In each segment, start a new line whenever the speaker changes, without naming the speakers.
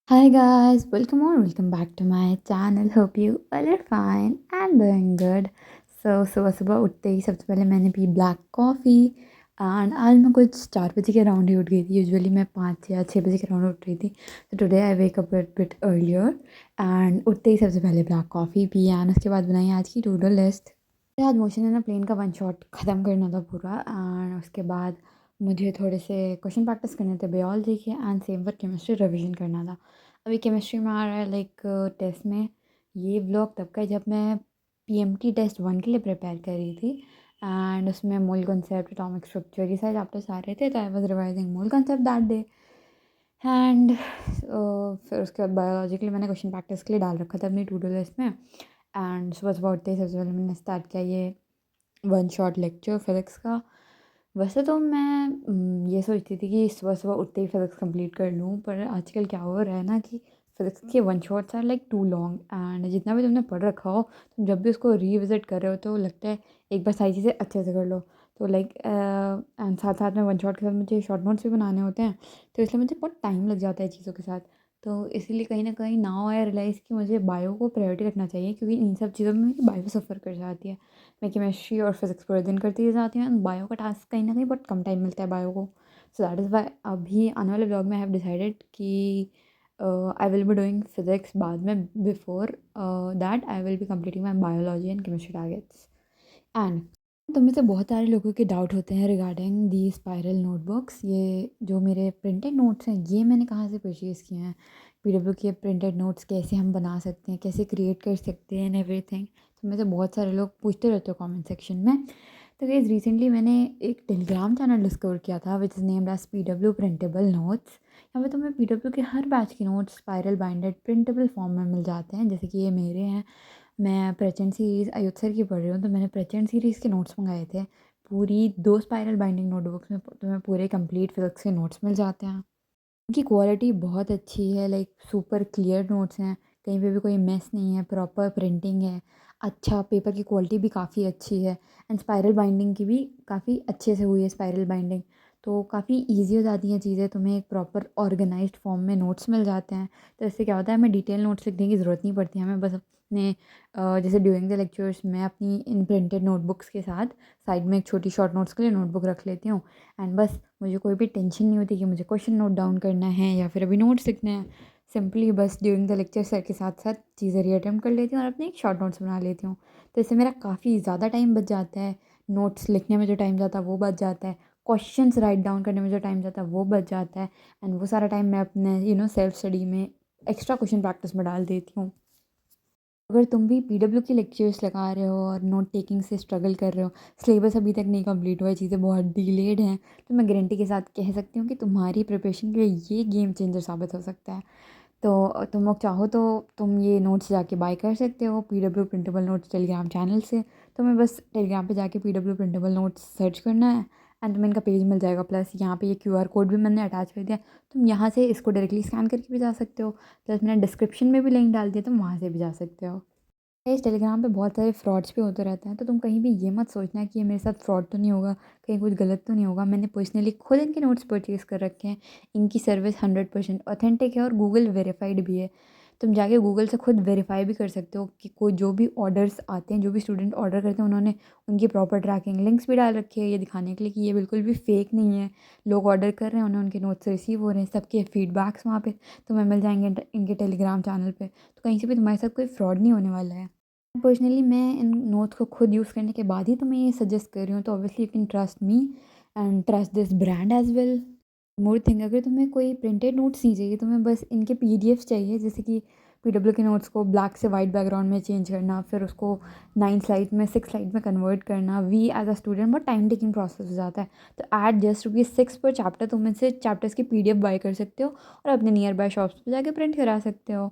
Hi guys, welcome or welcome back to my channel. Hope you all are fine and doing good. सुबह सुबह उठते ही सबसे पहले मैंने पी ब्लैक कॉफ़ी एंड आज मैं कुछ 4 बजे के अराउंड ही उठ गई थी। यूजुअली मैं 5 या 6 बजे के अराउंड उठ रही थी। तो today I wake up bit earlier and उठते ही सबसे पहले ब्लैक कॉफ़ी पी एंड उसके बाद बनाई आज की टू डू लिस्ट। आज मोशन है ना, प्लेन का वन शॉट ख़त्म करना था पूरा एंड उसके बाद मुझे थोड़े से क्वेश्चन प्रैक्टिस करने थे बायोलॉजी के and same for chemistry revision करना था। अभी केमिस्ट्री में आ रहा है लाइक टेस्ट में। ये व्लॉग तब का है जब मैं पीएमटी टेस्ट 1 के लिए प्रिपेयर कर रही थी एंड उसमें मोल कॉन्सेप्ट, एटॉमिक स्ट्रक्चर, ये सारे चैप्टर्स आ रहे थे। तो I was revising mole concept that day and फिर उसके बाद बायोलॉजी के लिए मैंने क्वेश्चन प्रैक्टिस के लिए डाल रखा था अपनी टू डू लिस्ट में। एंड सुबह सुबह उठते ही सबसे पहले मैंने स्टार्ट किया ये वन शॉट लेक्चर फिज़िक्स का। वैसे तो मैं ये सोचती थी कि सुबह सुबह उठते ही फिज़िक्स कंप्लीट कर लूँ, पर आजकल क्या हो रहा है ना कि फिज़िक्स के one shots are like too long and जितना भी तुमने पढ़ रखा हो तुम जब भी उसको रीविज़िट कर रहे हो तो लगता है एक बार सारी चीज़ें अच्छे से कर लो। तो लाइक एंड साथ साथ में वन शॉट के साथ मुझे शॉर्ट नोट्स भी बनाने होते हैं, तो इसलिए मुझे बहुत टाइम लग जाता है चीज़ों के साथ। तो इसीलिए कहीं न कहीं नाउ आई रियलाइज़ कि मुझे बायो को प्रायोरिटी रखना चाहिए, क्योंकि इन सब चीज़ों में मेरी बायो सफ़र कर जाती है। मैं केमिस्ट्री और फिज़िक्स पूरे दिन करती जाती हूँ एंड बायो का टास्क कहीं न कहीं बहुत कम टाइम मिलता है बायो को। सो दैट इज़ व्हाई अभी आने वाले ब्लॉग में आई हैव डिसाइडेड कि I will be doing physics बाद में। Before that I will be completing my biology and chemistry targets. And तुम में से बहुत सारे लोगों के डाउट होते हैं रिगार्डिंग दी स्पायरल नोटबुक्स। ये जो मेरे प्रिंटेड नोट्स हैं ये मैंने कहाँ से परचेज़ किए हैं। पीडब्ल्यू के प्रिंटेड नोट्स कैसे हम बना सकते हैं, कैसे क्रिएट कर सकते हैं एंड एवरीथिंग। तो मुझे बहुत सारे लोग पूछते रहते हो कमेंट सेक्शन में। तो गाइस रिसेंटली मैंने एक टेलीग्राम चैनल डिस्कवर किया था which is named as PW printable notes. यहाँ पे तुम्हें पीडब्ल्यू के हर बैच के notes spiral binded printable form में मिल जाते हैं, जैसे कि ये मेरे हैं। मैं प्रचंड सीरीज़ अयुत सर की पढ़ रही हूँ, तो मैंने प्रचंड सीरीज़ के नोट्स मंगाए थे। पूरी 2 स्पाइरल बाइंडिंग नोटबुक्स में तुम्हें पूरे कंप्लीट फिज़िक्स के नोट्स मिल जाते हैं। उनकी क्वालिटी बहुत अच्छी है, लाइक सुपर क्लियर नोट्स हैं, कहीं पे भी कोई मेस नहीं है, प्रॉपर प्रिंटिंग है, अच्छा पेपर की क्वालिटी भी काफ़ी अच्छी है एंड स्पाइरल बाइंडिंग की भी काफ़ी अच्छे से हुई है स्पाइरल बाइंडिंग। तो काफ़ी ईज़ी हो जाती हैं चीज़ें, तुम्हें एक प्रॉपर ऑर्गेनाइज्ड फॉर्म में नोट्स मिल जाते हैं। तो इससे क्या होता है, हमें डिटेल नोट्स लिखने की ज़रूरत नहीं पड़ती, हमें बस अपने जैसे ड्यूरिंग द लेक्चर्स मैं अपनी इन प्रिंटेड नोटबुक्स के साथ साइड में एक छोटी शॉर्ट नोट्स के लिए नोटबुक रख लेती हूँ एंड बस मुझे कोई भी टेंशन नहीं होती कि मुझे क्वेश्चन नोट डाउन करना है या फिर अभी नोट्स लिखने हैं। सिंपली बस ड्यूरिंग द लेक्चर सर के साथ साथ चीज़ें रीअटेम्प्ट कर लेती हूँ और अपने एक शॉर्ट नोट्स बना लेती हूँ। तो इससे मेरा काफ़ी ज़्यादा टाइम बच जाता है। नोट्स लिखने में जो टाइम जाता है वो बच जाता है, क्वेश्चंस राइट डाउन करने में जो टाइम जाता है वो बच जाता है एंड वो सारा टाइम मैं अपने सेल्फ स्टडी में, एक्स्ट्रा क्वेश्चन प्रैक्टिस में डाल देती हूँ। अगर तुम भी पीडब्ल्यू की लेक्चर्स लगा रहे हो और नोट टेकिंग से स्ट्रगल कर रहे हो, सिलेबस अभी तक नहीं कंप्लीट हुआ है, चीज़ें बहुत डिलेड हैं, तो मैं गारंटी के साथ कह सकती हूँ कि तुम्हारी प्रिपरेशन के लिए ये गेम चेंजर साबित हो सकता है। तो तुम लोग चाहो तो तुम ये नोट्स जाके बाय कर सकते हो PW printable notes Telegram channel से। तुम्हें बस टेलीग्राम पे जाके पीडब्ल्यू प्रिंटेबल नोट्स सर्च करना है एंड तुम्हें इनका पेज मिल जाएगा। प्लस यहाँ पे ये क्यूआर कोड भी मैंने अटैच कर दिया, तुम यहाँ से इसको डायरेक्टली स्कैन करके भी जा सकते हो। प्लस मैंने डिस्क्रिप्शन में भी लिंक डाल दिया, तुम वहाँ से भी जा सकते हो। इस टेलीग्राम पे बहुत सारे फ्रॉड्स भी होते रहते हैं, तो तुम कहीं भी ये मत सोचना कि ये मेरे साथ फ्रॉड तो नहीं होगा, कहीं कुछ गलत तो नहीं होगा। मैंने पर्सनली खुद इनके नोट्स परचेज़ कर रखे हैं। इनकी सर्विस 100% ऑथेंटिक है और गूगल वेरीफाइड भी है। तुम जाके गूगल से खुद वेरीफाई भी कर सकते हो कि कोई जो भी ऑर्डर्स आते हैं, जो भी स्टूडेंट ऑर्डर करते हैं, उन्होंने उनकी प्रॉपर ट्रैकिंग लिंक्स भी डाल रखी है ये दिखाने के लिए कि ये बिल्कुल भी फेक नहीं है। लोग ऑर्डर कर रहे हैं, उन्हें उनके नोट्स रिसीव हो रहे हैं, सबके फीडबैक्स वहाँ पे तुम्हें मिल जाएंगे इनके टेलीग्राम चैनल पे। तो कहीं से भी तुम्हारे साथ कोई फ्रॉड नहीं होने वाला है। पर्सनली मैं इन नोट्स को खुद यूज़ करने के बाद ही तो मैं ये सजेस्ट कर रही हूँ, तो obviously you can trust me and trust this brand as well. More thing, अगर तुम्हें कोई प्रिंटेड नोट्स नहीं चाहिए, तुम्हें बस इनके पीडीएफ्स चाहिए, जैसे कि पीडब्ल्यू के नोट्स को ब्लैक से वाइट बैकग्राउंड में चेंज करना, फिर उसको 9 स्लाइड में 6 स्लाइड में कन्वर्ट करना, वी एज अ स्टूडेंट बहुत टाइम टेकिंग प्रोसेस हो जाता है। तो एट जस्ट ₹6 पर चैप्टर तुम इनसे चैप्टर्स की पीडीएफ बाय कर सकते हो और अपने नियर बाय शॉप्स पर जाके प्रिंट करा सकते हो।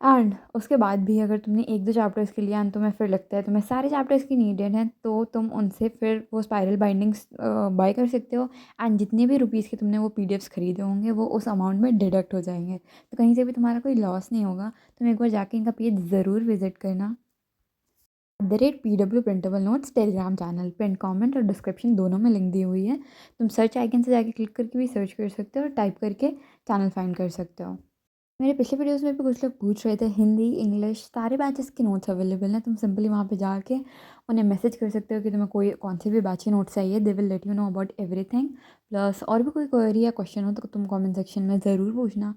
एंड उसके बाद भी अगर तुमने 1-2 चैप्टर्स के लिए एंड तुम्हें फिर लगता है तुम्हें सारे चैप्टर्स की नीडेड हैं, तो तुम उनसे फिर वो स्पाइरल बाइंडिंग्स बाय कर सकते हो एंड जितने भी रुपीज़ के तुमने वो पीडीएफ्स खरीदे होंगे वो उस अमाउंट में डिडक्ट हो जाएंगे। तो कहीं से भी तुम्हारा कोई लॉस नहीं होगा। तुम एक बार जाके इनका पेज ज़रूर विजिट करना। @pw printable notes Telegram channel, pin comment और डिस्क्रिप्शन दोनों में लिंक दी हुई है। तुम सर्च आइकन से जाके क्लिक करके भी सर्च कर सकते हो और टाइप करके चैनल फाइंड कर सकते हो। मेरे पिछले वीडियोस में भी कुछ लोग पूछ रहे थे हिंदी, इंग्लिश सारे बैचेस के नोट्स अवेलेबल हैं। तुम सिंपली वहाँ पे जाके उन्हें मैसेज कर सकते हो कि तुम्हें कोई कौन से भी बैच के नोट्स चाहिए, they will let you know about everything. Plus और भी कोई क्वेरी या क्वेश्चन हो तो तुम कमेंट सेक्शन में ज़रूर पूछना।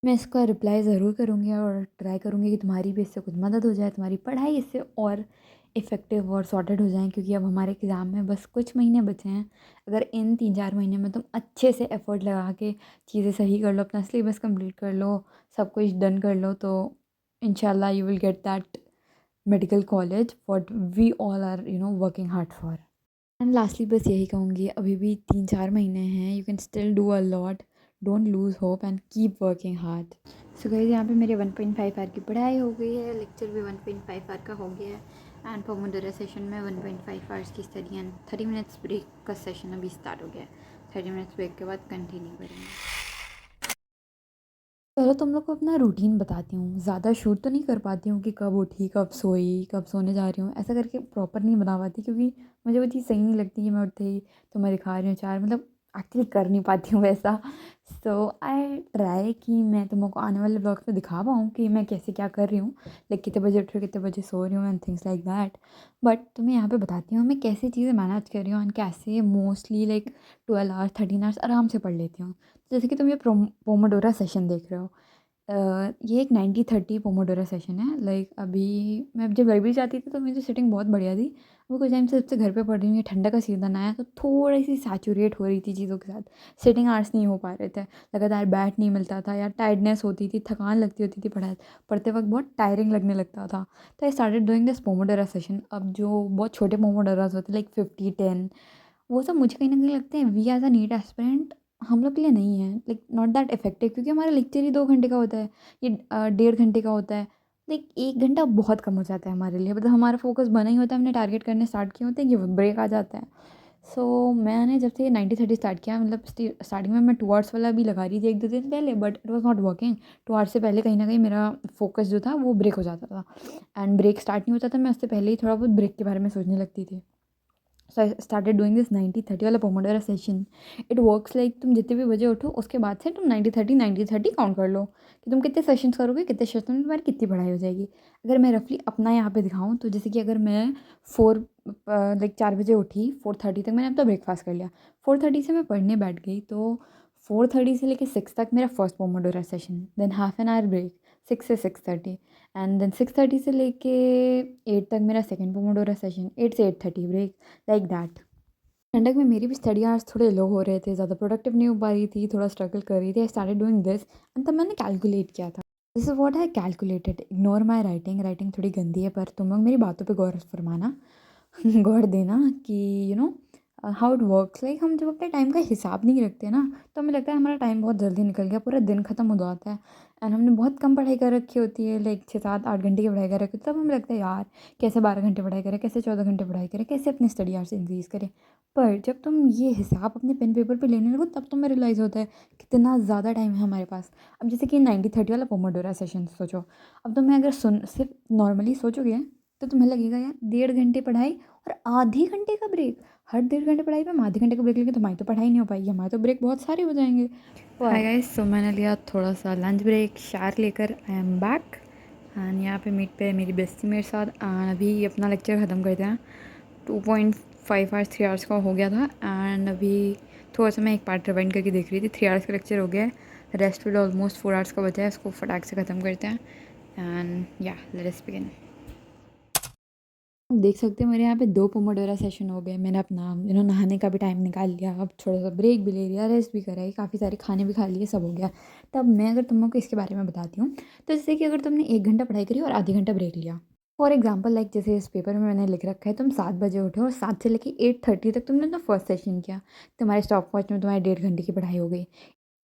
मैं इसका रिप्लाई ज़रूर करूँगी और ट्राई करूँगी कि तुम्हारी भी इससे कुछ मदद हो जाए, तुम्हारी पढ़ाई इससे और इफ़ेक्टिव और सॉर्टेड हो जाए, क्योंकि अब हमारे एग्ज़ाम में बस कुछ महीने बचे हैं। अगर इन 3-4 महीने में तुम अच्छे से एफ़र्ट लगा के चीज़ें सही कर लो, अपना सिलेबस कंप्लीट कर लो, सब कुछ डन कर लो, तो इंशाल्लाह you will get that medical college what we all are working hard for. And lastly बस यही कहूँगी, अभी भी 3-4 महीने हैं, you can still do a lot, don't lose hope and keep working hard. So guys, यहाँ पे मेरे 1.5 आवर की पढ़ाई हो गई है, लेक्चर भी 1.5 आवर का हो गया है एंड पोमोडोरो सेशन में 1.5 आवर्स की स्टडी एंड 30 मिनट्स ब्रेक का सेशन अभी स्टार्ट हो गया है। 30 मिनट्स ब्रेक के बाद कंटिन्यू करेंगे। चलो तुम लोग को अपना रूटीन बताती हूँ। ज़्यादा शूट तो नहीं कर पाती हूँ कि कब उठी, कब सोई, कब सोने जा रही हूँ, ऐसा करके प्रॉपर नहीं बना पाती, क्योंकि मुझे वो चीज़ सही नहीं लगती कि मैं उठते ही तुम्हें दिखा रही हूँ चार, मतलब एक्चुअली कर नहीं पाती हूँ वैसा। सो आई ट्राई कि मैं तुम लोग को आने वाले ब्लॉग्स में दिखा पाऊँ कि मैं कैसे क्या कर रही हूँ, लाइक कितने बजे उठ रही हूँ, कितने बजे सो रही हूँ and things like that. But तुम्हें यहाँ पे बताती हूँ मैं कैसे चीज़ें मैनेज कर रही हूँ एंड कैसे मोस्टली लाइक 12 आवर्स 13 आवर्स आराम से पढ़ लेती हूँ। जैसे कि तुम ये पोमोडोरा सेशन देख रहे हो, ये एक 90-30 पोमोडोरा सेशन है। लाइक अभी मैं जब लाइब्रेरी जाती थी तो मेरी सिटिंग बहुत बढ़िया थी। वो कुछ टाइम से जब से घर पे पढ़ रही हूँ, ये ठंडा का सीज़न आया तो थोड़ी सी सैचुरेट हो रही थी चीज़ों के साथ, सिटिंग आवर्स नहीं हो पा रहे थे, लगातार बैठ नहीं मिलता था, या टायर्डनेस होती थी, थकान लगती होती थी, पढ़ाई पढ़ते वक्त बहुत टायरिंग लगने लगता था। तो I started doing this pomodoro session. अब जो बहुत छोटे पोमोडोरास होते हैं लाइक 50-10, वो सब मुझे कहीं न कहीं लगते हैं we as a NEET aspirant हम लोग के लिए नहीं है, लाइक नॉट दैट इफेक्टिव, क्योंकि हमारा लेक्चर ही 2 घंटे का होता है, ये 1.5 घंटे का होता है। लाइक 1 घंटा बहुत कम हो जाता है हमारे लिए, मतलब हमारा फोकस बना ही होता है, हमने टारगेट करने स्टार्ट किए होते हैं, ये ब्रेक आ जाता है। सो मैंने जब से 90-30 स्टार्ट किया, मतलब स्टार्टिंग में मैं 2 आवर्स वाला भी लगा रही थी 1-2 दिन पहले, but it was not working. 2 hours से पहले कहीं न कहीं मेरा फोकस जो था वो ब्रेक हो जाता था एंड ब्रेक स्टार्ट नहीं होता था, मैं उससे पहले ही थोड़ा बहुत ब्रेक के बारे में सोचने लगती थी। सो आई स्टार्टेड डूइंग दिस 90-30 वाला Pomodoro session. It works like तुम जितने भी बजे उठो उसके बाद से तुम 90-30 काउंट कर लो कि तुम कितने सेशंस करोगे, कितने सेशन में तुम्हारी कितनी पढ़ाई हो जाएगी। अगर मैं रफली अपना यहाँ पे दिखाऊँ तो जैसे कि अगर मैं 4 बजे उठी, 4:30 तक मैंने अपना ब्रेकफास्ट कर लिया, 4:30 से मैं पढ़ने बैठ गई, तो 4:30 से लेकर 6 तक मेरा first pomodoro session, then half an hour break 6 से 6:30, एंड देन 6:30 से लेके 8 तक मेरा सेकंड पोमोडोरा सेशन, 8 से 8:30 ब्रेक, लाइक दैट। ठंडक में मेरी भी स्टडी आवर्स थोड़े लो हो रहे थे, ज़्यादा प्रोडक्टिव नहीं हो पा रही थी, थोड़ा स्ट्रगल कर रही थी। आई स्टार्टेड डूइंग दिस एंड तब मैंने कैलकुलेट किया था। This is what I calculated. Ignore my writing, writing थोड़ी गंदी है, पर तुम लोग मेरी बातों पे गौर फरमाना। गौर देना कि हाउ इट वर्क्स, लाइक हम जब अपने टाइम का हिसाब नहीं रखते ना, तो हमें लगता है हमारा टाइम बहुत जल्दी निकल गया, पूरा दिन खत्म हो जाता है एंड हमने बहुत कम पढ़ाई कर रखी होती है, लाइक 6-7-8 घंटे की पढ़ाई कर रखी होती है, तब हमें लगता है यार कैसे 12 घंटे पढ़ाई करें, कैसे 14 घंटे पढ़ाई करें, कैसे अपने स्टडी आवर्स इंक्रीज़ करें। पर जब तुम ये हिसाब अपने पेन पेपर पे लेने लगो तब तुम्हें रियलाइज़ होता है कितना ज़्यादा टाइम है हमारे पास। अब जैसे कि 90-30 वाला पोमोडोरा सेशन सोचो, अब तुम्हें अगर सिर्फ नॉर्मली सोचोगे तो तुम्हें लगेगा यार 1.5 घंटे पढ़ाई और आधे घंटे का ब्रेक। हर 1.5 घंटे पढ़ाई पे हम आधे घंटे का ब्रेक लेंगे तो हमारी तो पढ़ाई नहीं हो पाएगी, हमारे तो ब्रेक बहुत सारे हो जाएंगे। हाय गाइस, सो मैंने लिया थोड़ा सा लंच ब्रेक, शार लेकर आई एम बैक एंड यहाँ पे मीट पे मेरी बेस्टी मेरे साथ। एंड अभी अपना लेक्चर ख़त्म करते हैं। 2.5 आवर्स 3 आवर्स का हो गया था एंड अभी थोड़ा सा मैं एक पार्ट रिवाइंड करके देख रही थी। 3 आवर्स का लेक्चर हो गया है, रेस्ट भी ऑलमोस्ट 4 आवर्स का बचा है, इसको फटाक से ख़त्म करते हैं एंड या लेट अस बिगिन। आप देख सकते हैं मेरे यहाँ पे 2 पोमोडोरा सेशन हो गए। मैंने अपना नहाने का भी टाइम निकाल लिया, अब थोड़ा सा ब्रेक भी ले लिया, रेस्ट भी करा है, काफ़ी सारे खाने भी खा लिए, सब हो गया। तब मैं अगर तुम लोग को इसके बारे में बताती हूँ, तो जैसे कि अगर तुमने 1 घंटा पढ़ाई करी और आधे घंटा ब्रेक लिया, फॉर एग्जाम्पल लाइक जैसे इस पेपर में मैंने लिख रखा है तुम 7 बजे उठे और 7 से लेकर 8:30 तक तुमने अपना फर्स्ट सेशन किया, तुम्हारे स्टॉप वॉच में तुम्हारी 1.5 घंटे की पढ़ाई हो गई।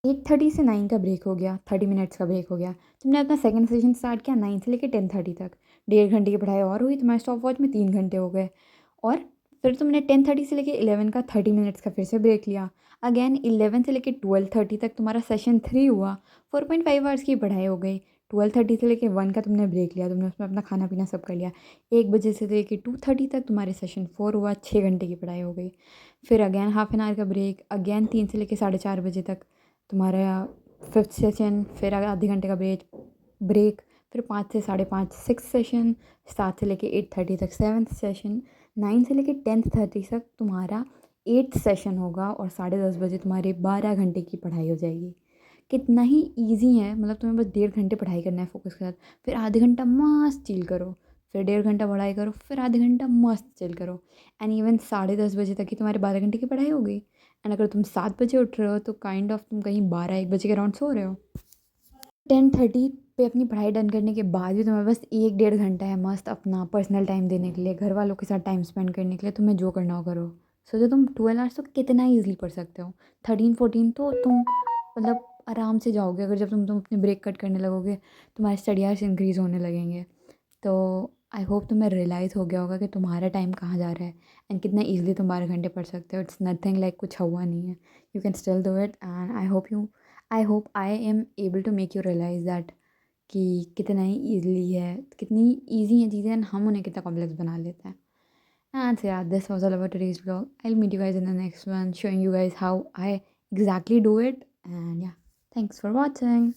8:30 से 9 का ब्रेक हो गया, 30 मिनट्स का ब्रेक हो गया, तुमने अपना सेकंड सेशन स्टार्ट किया 9 से लेकर 10:30 तक, 1.5 घंटे की पढ़ाई और हुई, तुम्हारे स्टॉप वॉच में 3 घंटे हो गए। और फिर तुमने 10:30 से लेकर 11 का 30 मिनट्स का फिर से ब्रेक लिया, अगेन 11 से लेकर 12:30 तक तुम्हारा सेशन 3 हुआ, 4.5 आवर्स की पढ़ाई हो गई। 12:30 से लेकर 1 का तुमने ब्रेक लिया, तुमने उसमें अपना खाना पीना सब कर लिया। 1 बजे से लेकर 2:30 तक तुम्हारे सेशन 4 हुआ, 6 घंटे की पढ़ाई हो गई। फिर अगेन हाफ एन आवर का ब्रेक, अगेन 3 से लेकर 4:30 बजे तक तुम्हारा 5th सेशन, फिर आधे घंटे का ब्रेक, फिर 5 से 5:30 6th सेशन, 7 से लेके 8:30 तक 7th सेशन, 9 से लेके 10:30 तक तुम्हारा 8th सेशन होगा और 10:30 बजे तुम्हारी 12 घंटे की पढ़ाई हो जाएगी। कितना ही ईज़ी है, मतलब तुम्हें बस 1.5 घंटे पढ़ाई करना है फ़ोकस के साथ, फिर आधे घंटा मस्त चिल करो, फिर 1.5 घंटा पढ़ाई करो, फिर आधे घंटा मस्त चिल करो, एंड इवन 10:30 बजे तक ही तुम्हारे 12 घंटे की पढ़ाई हो गई। एंड अगर तुम 7 बजे उठ रहे हो तो काइंड ऑफ तुम कहीं 12-1 बजे के अराउंड सो रहे हो। 10:30 पे अपनी पढ़ाई डन करने के बाद भी तुम्हें बस 1-1.5 घंटा है मस्त अपना पर्सनल टाइम देने के लिए, घर वालों के साथ टाइम स्पेंड करने के लिए, तुम्हें जो करना हो करो। सोचो तुम 12 आवर्स तो कितना ईज़िली पढ़ सकते हो। 13-14 तो तुम मतलब आराम से जाओगे, अगर जब तुम अपने ब्रेक कट करने लगोगे, तुम्हारे स्टडी आवर्स इंक्रीज़ होने लगेंगे। तो आई होप तुम्हें रियलाइज़ हो गया होगा कि तुम्हारा टाइम कहाँ जा रहा है एंड कितना ईज़िली तुम 12 घंटे पढ़ सकते हो। इट्स नथिंग लाइक कुछ हुआ नहीं है। You can still do it and I hope I am able to make you realise that कि कितना ही ईज़िली है, कितनी ईज़ी हैं चीज़ें एंड हम उन्हें कितना कॉम्प्लेक्स बना लेते हैं। And so yeah, this was all about today's vlog. I'll meet you guys in the next one, showing you guys how I exactly do it. And yeah, thanks for watching.